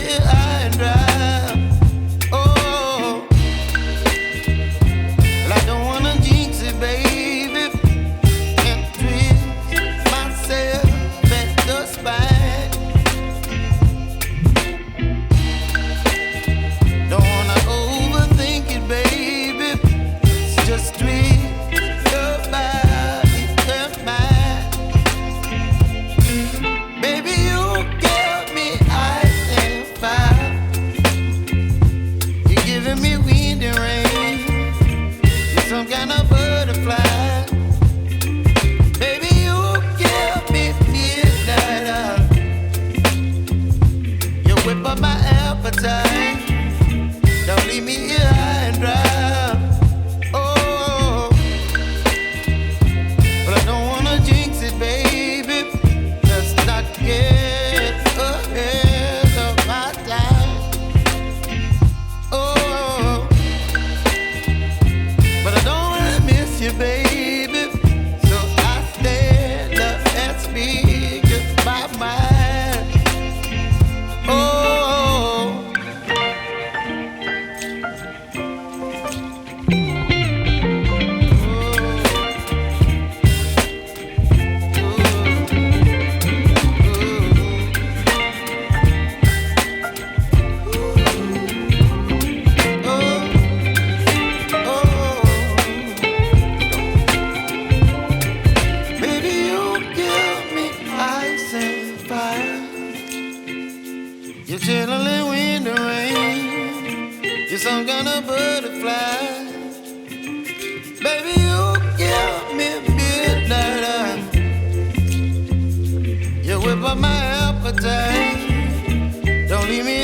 here high and dry. Oh, well, I don't wanna jinx it, baby, and twist myself at the spine. Don't wanna overthink it, baby. It's just twist your body and mine. Baby, you give me ice and fire. You're giving me wind and rain. You're some kind of butterfly. Baby, you give me midnight. You whip up my appetite. Don't leave me here high and dry. Oh, but I don't wanna jinx it, baby. Let's not get ahead of my time. Oh, but I don't wanna miss you, baby. So I stand up and speak my mind. Oh. Baby, you give me ice and fire. You're chilling wind and rain. You're some kind of butterfly. Baby, you give me midnight. You whip up my appetite. Don't leave me